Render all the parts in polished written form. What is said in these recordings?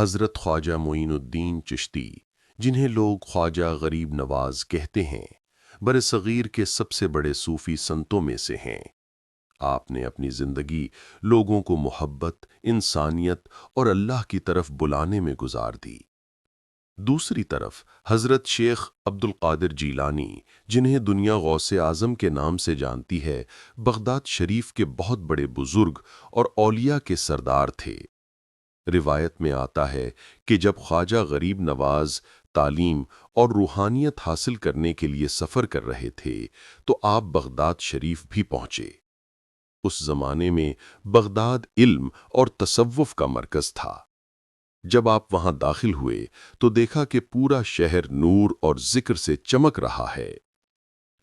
حضرت خواجہ معین الدین چشتی، جنہیں لوگ خواجہ غریب نواز کہتے ہیں، برصغیر کے سب سے بڑے صوفی سنتوں میں سے ہیں۔ آپ نے اپنی زندگی لوگوں کو محبت، انسانیت اور اللہ کی طرف بلانے میں گزار دی۔ دوسری طرف حضرت شیخ عبد القادر جیلانی، جنہیں دنیا غوث اعظم کے نام سے جانتی ہے، بغداد شریف کے بہت بڑے بزرگ اور اولیاء کے سردار تھے۔ روایت میں آتا ہے کہ جب خواجہ غریب نواز تعلیم اور روحانیت حاصل کرنے کے لیے سفر کر رہے تھے تو آپ بغداد شریف بھی پہنچے۔ اس زمانے میں بغداد علم اور تصوف کا مرکز تھا۔ جب آپ وہاں داخل ہوئے تو دیکھا کہ پورا شہر نور اور ذکر سے چمک رہا ہے۔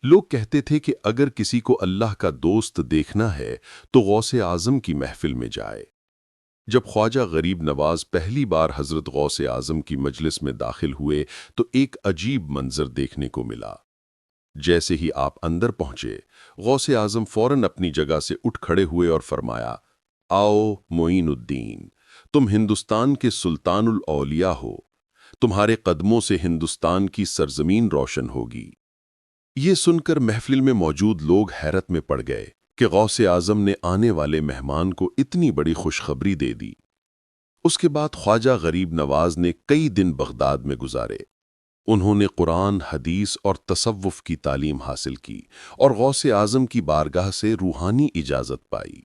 لوگ کہتے تھے کہ اگر کسی کو اللہ کا دوست دیکھنا ہے تو غوث اعظم کی محفل میں جائے۔ جب خواجہ غریب نواز پہلی بار حضرت غوث اعظم کی مجلس میں داخل ہوئے تو ایک عجیب منظر دیکھنے کو ملا۔ جیسے ہی آپ اندر پہنچے، غوث اعظم فوراً اپنی جگہ سے اٹھ کھڑے ہوئے اور فرمایا، آؤ معین الدین، تم ہندوستان کے سلطان الاولیاء ہو، تمہارے قدموں سے ہندوستان کی سرزمین روشن ہوگی۔ یہ سن کر محفل میں موجود لوگ حیرت میں پڑ گئے کہ غوث اعظم نے آنے والے مہمان کو اتنی بڑی خوشخبری دے دی۔ اس کے بعد خواجہ غریب نواز نے کئی دن بغداد میں گزارے۔ انہوں نے قرآن، حدیث اور تصوف کی تعلیم حاصل کی اور غوث اعظم کی بارگاہ سے روحانی اجازت پائی۔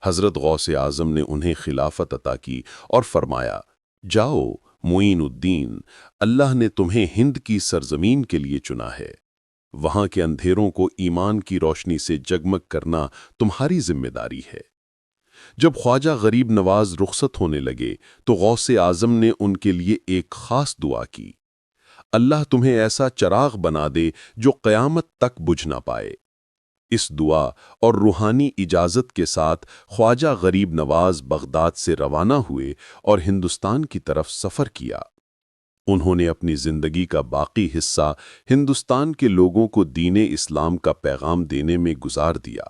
حضرت غوث اعظم نے انہیں خلافت عطا کی اور فرمایا، جاؤ معین الدین، اللہ نے تمہیں ہند کی سرزمین کے لیے چنا ہے۔ وہاں کے اندھیروں کو ایمان کی روشنی سے جگمگ کرنا تمہاری ذمہ داری ہے۔ جب خواجہ غریب نواز رخصت ہونے لگے تو غوث اعظم نے ان کے لیے ایک خاص دعا کی، اللہ تمہیں ایسا چراغ بنا دے جو قیامت تک بجھ نہ پائے۔ اس دعا اور روحانی اجازت کے ساتھ خواجہ غریب نواز بغداد سے روانہ ہوئے اور ہندوستان کی طرف سفر کیا۔ انہوں نے اپنی زندگی کا باقی حصہ ہندوستان کے لوگوں کو دین اسلام کا پیغام دینے میں گزار دیا۔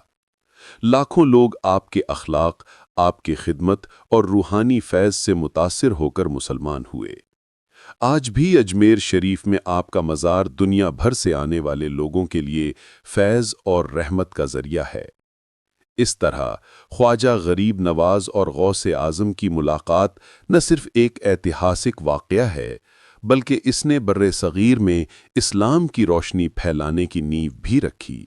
لاکھوں لوگ آپ کے اخلاق، آپ کی خدمت اور روحانی فیض سے متاثر ہو کر مسلمان ہوئے۔ آج بھی اجمیر شریف میں آپ کا مزار دنیا بھر سے آنے والے لوگوں کے لیے فیض اور رحمت کا ذریعہ ہے۔ اس طرح خواجہ غریب نواز اور غوث اعظم کی ملاقات نہ صرف ایک ایتہاسک واقعہ ہے بلکہ اس نے برصغیر میں اسلام کی روشنی پھیلانے کی نیو بھی رکھی۔